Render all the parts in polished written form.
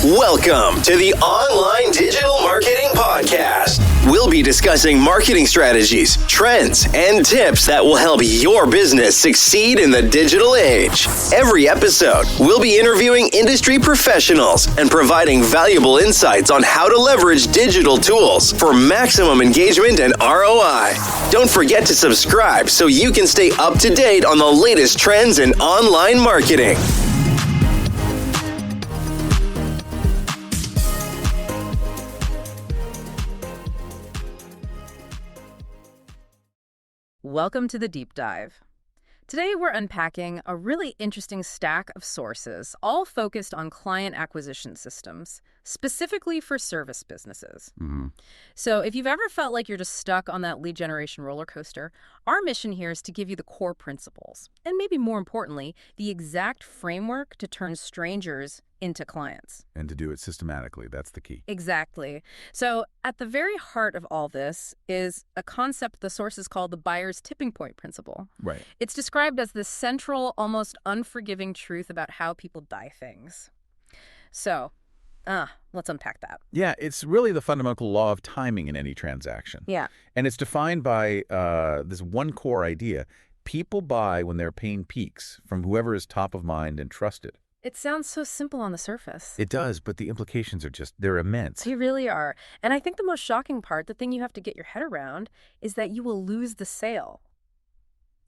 Welcome to the Online Digital Marketing Podcast. We'll be discussing marketing strategies, trends, and tips that will help your business succeed in the digital age. Every episode, we'll be interviewing industry professionals and providing valuable insights on how to leverage digital tools for maximum engagement and ROI. Don't forget to subscribe so you can stay up to date on the latest trends in online marketing. Welcome to the Deep Dive. Today we're unpacking a really interesting stack of sources, all focused on client acquisition systems, specifically for service businesses. So if you've ever felt like you're just stuck on that lead generation roller coaster, our mission here is to give you the core principles, and maybe more importantly, the exact framework to turn strangers into clients. And to do it systematically, that's the key. Exactly. So at the very heart of all this is a concept the sources call the buyer's tipping point principle. Right. It's described as the central, almost unforgiving truth about how people buy things. So, let's unpack that. Yeah, it's really the fundamental law of timing in any transaction. Yeah. And it's defined by this one core idea. People buy when their pain peaks from whoever is top of mind and trusted. It sounds so simple on the surface. It does, but the implications are they're immense. They really are. And I think the most shocking part, the thing you have to get your head around, is that you will lose the sale,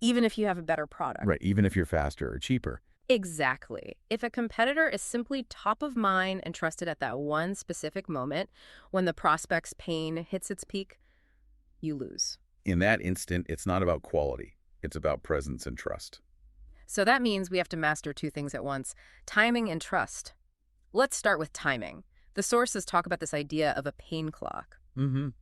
even if you have a better product. Right, even if you're faster or cheaper. Exactly. If a competitor is simply top of mind and trusted at that one specific moment, when the prospect's pain hits its peak, you lose. In that instant, it's not about quality. It's about presence and trust. So that means we have to master two things at once, timing and trust. Let's start with timing. The sources talk about this idea of a pain clock. A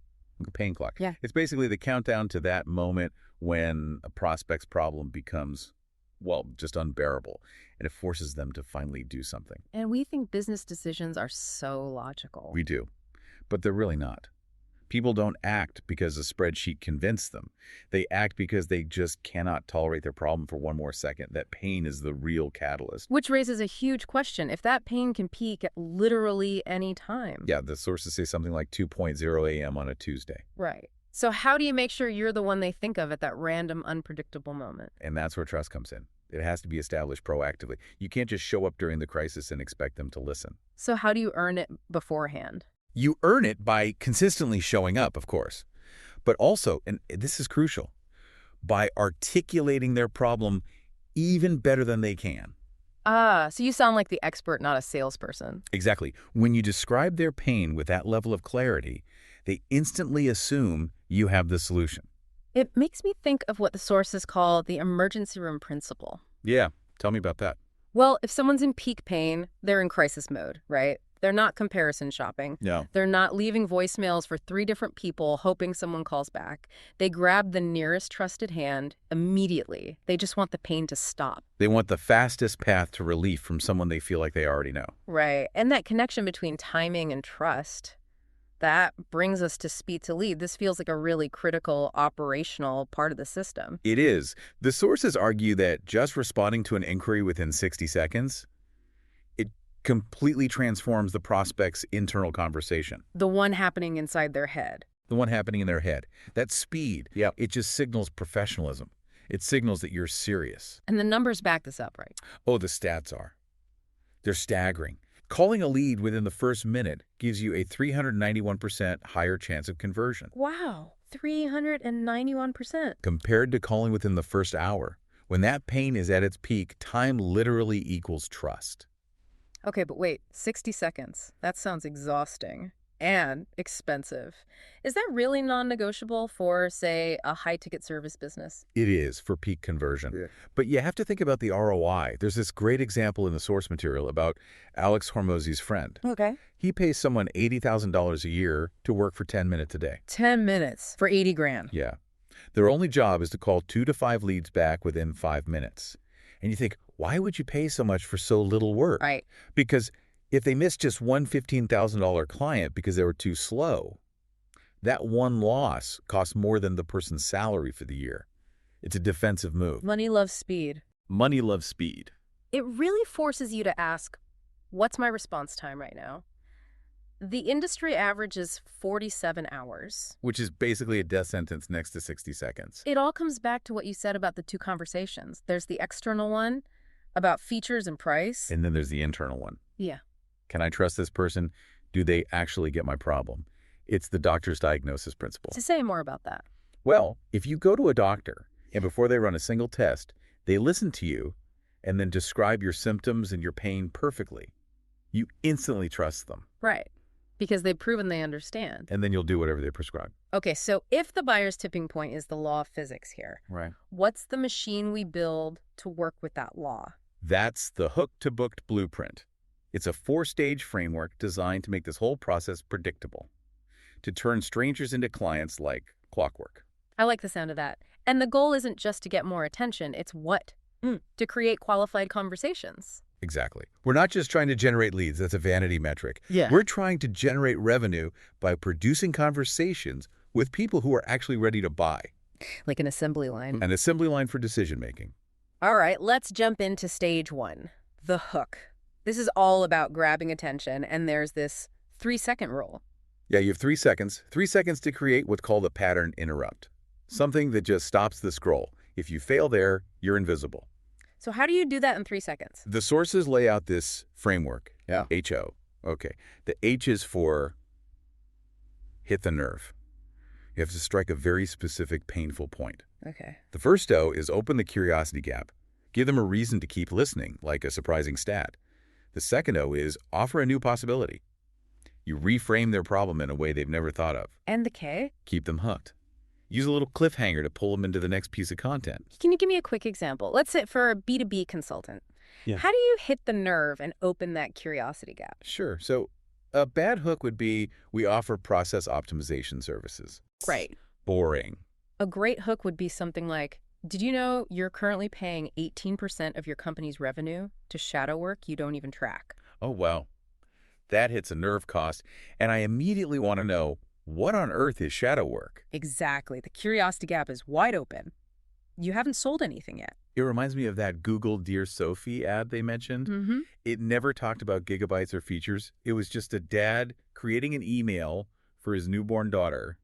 pain clock. Yeah. It's basically the countdown to that moment when a prospect's problem becomes, well, just unbearable, and it forces them to finally do something. And we think business decisions are so logical. We do, but they're really not. People don't act because a spreadsheet convinced them. They act because they just cannot tolerate their problem for one more second. That pain is the real catalyst. Which raises a huge question. If that pain can peak at literally any time. Yeah, the sources say something like 2:0 a.m. on a Tuesday. Right. So how do you make sure you're the one they think of at that random, unpredictable moment? And that's where trust comes in. It has to be established proactively. You can't just show up during the crisis and expect them to listen. So how do you earn it beforehand? You earn it by consistently showing up, of course, but also, and this is crucial, by articulating their problem even better than they can. So you sound like the expert, not a salesperson. Exactly. When you describe their pain with that level of clarity, they instantly assume you have the solution. It makes me think of what the sources call the emergency room principle. Yeah, tell me about that. Well, if someone's in peak pain, they're in crisis mode, right? They're not comparison shopping. No. They're not leaving voicemails for 3 different people hoping someone calls back. They grab the nearest trusted hand immediately. They just want the pain to stop. They want the fastest path to relief from someone they feel like they already know. Right. And that connection between timing and trust, that brings us to speed to lead. This feels like a really critical operational part of the system. It is. The sources argue that just responding to an inquiry within 60 seconds, it completely transforms the prospect's internal conversation. The one happening inside their head. The one happening in their head. That speed, Yep. It just signals professionalism. It signals that you're serious. And the numbers back this up, right? Oh, the stats are. They're staggering. Calling a lead within the first minute gives you a 391% higher chance of conversion. Wow, 391%. Compared to calling within the first hour. When that pain is at its peak, time literally equals trust. Okay, but wait, 60 seconds. That sounds exhausting and expensive. Is that really non-negotiable for, say, a high-ticket service business? It is for peak conversion. Yeah. But you have to think about the ROI. There's this great example in the source material about Alex Hormozy's friend. Okay. He pays someone $80,000 a year to work for 10 minutes a day. 10 minutes for 80 grand. Yeah. Their only job is to call 2 to 5 leads back within 5 minutes. And you think, why would you pay so much for so little work? Right. Because if they missed just one $15,000 client because they were too slow, that one loss costs more than the person's salary for the year. It's a defensive move. Money loves speed. Money loves speed. It really forces you to ask, What's my response time right now? The industry average is 47 hours. Which is basically a death sentence next to 60 seconds. It all comes back to what you said about the two conversations. There's the external one about features and price. And then there's the internal one. Yeah. Can I trust this person? Do they actually get my problem? It's the doctor's diagnosis principle. To say more about that. Well, if you go to a doctor and before they run a single test, they listen to you and then describe your symptoms and your pain perfectly, you instantly trust them. Right. Because they've proven they understand. And then you'll do whatever they prescribe. Okay, so if the buyer's tipping point is the law of physics here, Right. what's the machine we build to work with that law? That's the hook-to-booked blueprint. It's a 4-stage framework designed to make this whole process predictable, to turn strangers into clients like clockwork. I like the sound of that. And the goal isn't just to get more attention, it's what? To create qualified conversations. Exactly. We're not just trying to generate leads. That's a vanity metric. Yeah. We're trying to generate revenue by producing conversations with people who are actually ready to buy. Like an assembly line. An assembly line for decision making. All right, let's jump into stage 1, the hook. This is all about grabbing attention, and there's this 3-second rule. Yeah, you have 3 seconds. 3 seconds to create what's called a pattern interrupt. Something that just stops the scroll. If you fail there, you're invisible. So how do you do that in 3 seconds? The sources lay out this framework. Yeah. HO. Okay. The H is for hit the nerve. You have to strike a very specific, painful point. Okay. The first O is open the curiosity gap. Give them a reason to keep listening, like a surprising stat. The second O is offer a new possibility. You reframe their problem in a way they've never thought of. And the K? Keep them hooked. Use a little cliffhanger to pull them into the next piece of content. Can you give me a quick example? Let's say for a B2B consultant. Yeah. How do you hit the nerve and open that curiosity gap? Sure. So a bad hook would be we offer process optimization services. Right. Boring. A great hook would be something like, did you know you're currently paying 18% of your company's revenue to shadow work you don't even track? Oh, wow. That hits a nerve cost, and I immediately want to know, what on earth is shadow work? Exactly. The curiosity gap is wide open. You haven't sold anything yet. It reminds me of that Google Dear Sophie ad they mentioned. Mm-hmm. It never talked about gigabytes or features. It was just a dad creating an email for his newborn daughter.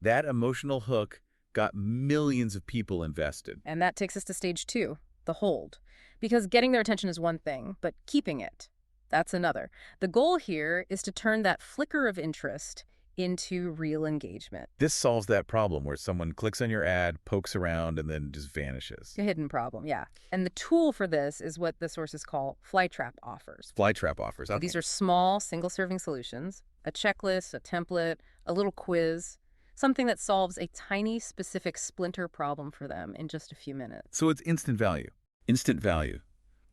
That emotional hook got millions of people invested. And that takes us to stage 2, the hold. Because getting their attention is one thing, but keeping it, that's another. The goal here is to turn that flicker of interest into real engagement. This solves that problem where someone clicks on your ad, pokes around, and then just vanishes. A hidden problem, yeah. And the tool for this is what the sources call flytrap offers. Flytrap offers. So Okay. these are small, single-serving solutions, a checklist, a template, a little quiz, something that solves a tiny, specific splinter problem for them in just a few minutes. So it's instant value. Instant value.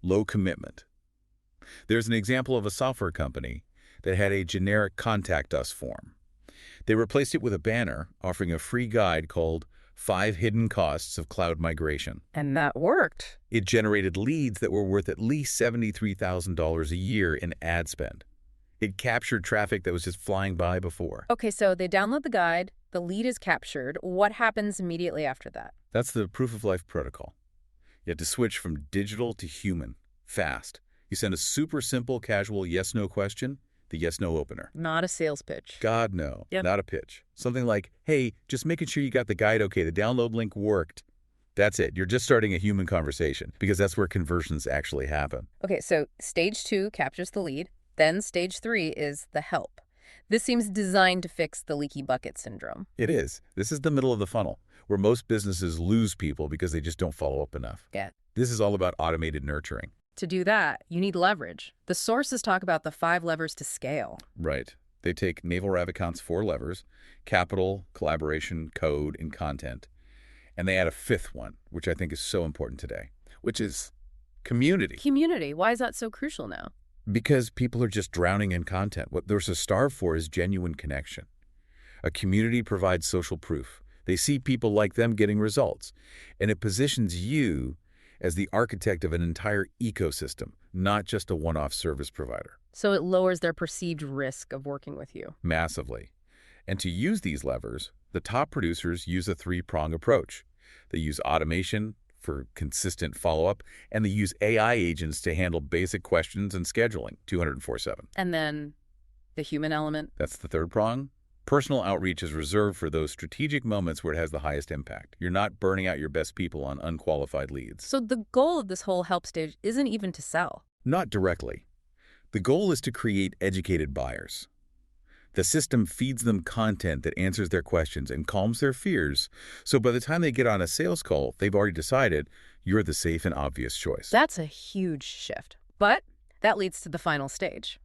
Low commitment. There's an example of a software company that had a generic contact us form. They replaced it with a banner offering a free guide called 5 Hidden Costs of Cloud Migration. And that worked. It generated leads that were worth at least $73,000 a year in ad spend. It captured traffic that was just flying by before. Okay, so they download the guide, the lead is captured. What happens immediately after that? That's the proof of life protocol. You have to switch from digital to human, fast. You send a super simple, casual yes-no question, the yes-no opener. Not a sales pitch. God, no. Yep. Not a pitch. Something like, hey, just making sure you got the guide okay, the download link worked. That's it. You're just starting a human conversation because that's where conversions actually happen. Okay, so stage 2 captures the lead. Then stage 3 is the help. This seems designed to fix the leaky bucket syndrome. It is. This is the middle of the funnel where most businesses lose people because they just don't follow up enough. Yeah. This is all about automated nurturing. To do that, you need leverage. The sources talk about the 5 levers to scale. Right. They take Naval Ravikant's 4 levers, capital, collaboration, code, and content, and they add a 5th one, which I think is so important today, which is community. Community, why is that so crucial now? Because people are just drowning in content. What there's a starve for is genuine connection. A community provides social proof. They see people like them getting results, and it positions you as the architect of an entire ecosystem, not just a one-off service provider. So it lowers their perceived risk of working with you. Massively. And to use these levers, the top producers use a 3-prong approach. They use automation, for consistent follow-up, and they use AI agents to handle basic questions and scheduling 204/7. And then the human element? That's the third prong. Personal outreach is reserved for those strategic moments where it has the highest impact. You're not burning out your best people on unqualified leads. So the goal of this whole help stage isn't even to sell. Not directly. The goal is to create educated buyers. The system feeds them content that answers their questions and calms their fears, so by the time they get on a sales call, they've already decided you're the safe and obvious choice. That's a huge shift. But that leads to the final stage.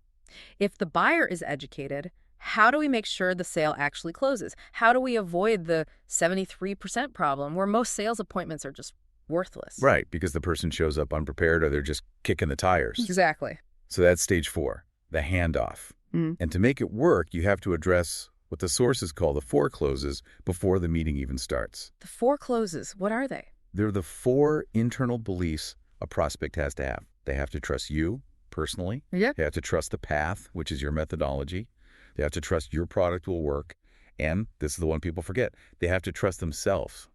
If the buyer is educated, how do we make sure the sale actually closes? How do we avoid the 73% problem where most sales appointments are just worthless? Right, because the person shows up unprepared or they're just kicking the tires. Exactly. So that's stage 4, the handoff. And to make it work, you have to address what the sources call the 4 closes before the meeting even starts. The 4 closes, what are they? They're the 4 internal beliefs a prospect has to have. They have to trust you personally. Yeah. They have to trust the path, which is your methodology. They have to trust your product will work. And this is the one people forget. They have to trust themselves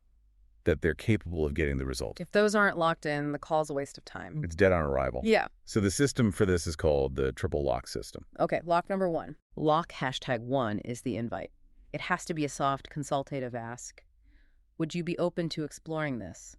that they're capable of getting the result. If those aren't locked in, the call's a waste of time. It's dead on arrival. Yeah. So the system for this is called the triple lock system. Okay, lock number 1. Lock #1 is the invite. It has to be a soft, consultative ask. Would you be open to exploring this?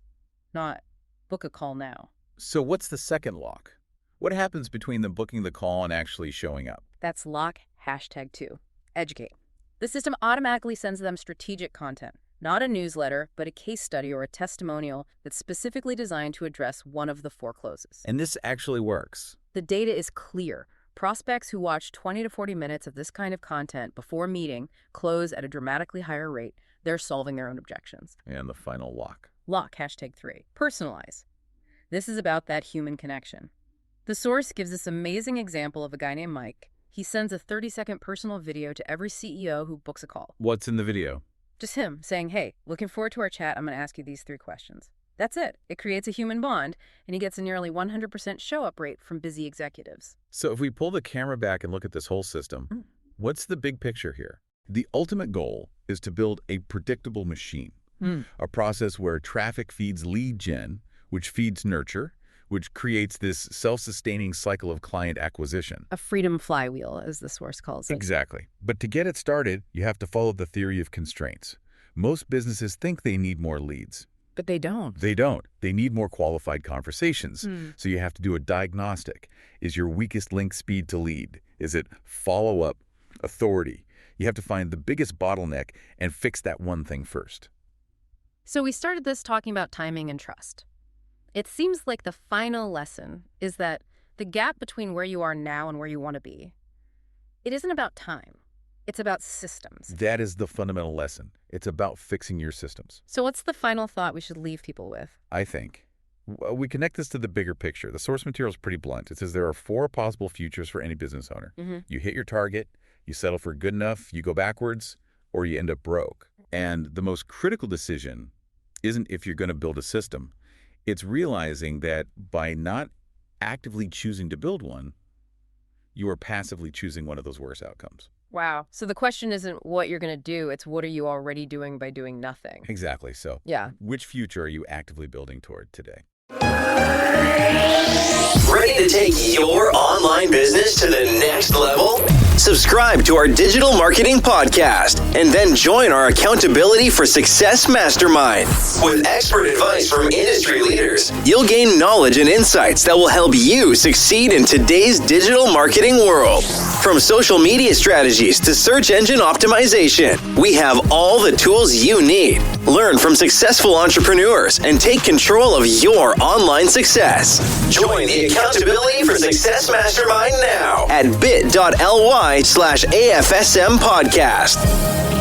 Not book a call now. So what's the second lock? What happens between them booking the call and actually showing up? That's lock #2. Educate. The system automatically sends them strategic content. Not a newsletter, but a case study or a testimonial that's specifically designed to address one of the 4 closes. And this actually works. The data is clear. Prospects who watch 20 to 40 minutes of this kind of content before meeting close at a dramatically higher rate. They're solving their own objections. And the final lock. Lock #3. Personalize. This is about that human connection. The source gives this amazing example of a guy named Mike. He sends a 30-second personal video to every CEO who books a call. What's in the video? Just him saying, hey, looking forward to our chat. I'm going to ask you these 3 questions. That's it. It creates a human bond, and he gets a nearly 100% show-up rate from busy executives. So if we pull the camera back and look at this whole system, what's the big picture here? The ultimate goal is to build a predictable machine, a process where traffic feeds lead gen, which feeds nurture, which creates this self-sustaining cycle of client acquisition. A freedom flywheel, as the source calls it. Exactly. But to get it started, you have to follow the theory of constraints. Most businesses think they need more leads. But they don't. They don't. They need more qualified conversations. So you have to do a diagnostic. Is your weakest link speed to lead? Is it follow-up, authority? You have to find the biggest bottleneck and fix that one thing first. So we started this talking about timing and trust. It seems like the final lesson is that the gap between where you are now and where you want to be, it isn't about time. It's about systems. That is the fundamental lesson. It's about fixing your systems. So what's the final thought we should leave people with? I think we connect this to the bigger picture. The source material is pretty blunt. It says there are 4 possible futures for any business owner. You hit your target, you settle for good enough, you go backwards, or you end up broke. And the most critical decision isn't if you're going to build a system. It's realizing that by not actively choosing to build one, you are passively choosing one of those worst outcomes. Wow. So the question isn't what you're going to do, it's what are you already doing by doing nothing? Exactly. So Yeah. Which future are you actively building toward today? Ready to take your online business to the next level? Subscribe to our digital marketing podcast and then join our Accountability for Success Mastermind. With expert advice from industry leaders, you'll gain knowledge and insights that will help you succeed in today's digital marketing world. From social media strategies to search engine optimization, we have all the tools you need. Learn from successful entrepreneurs and take control of your online success. Join the Accountability for Success Mastermind now at bit.ly/AFSM podcast.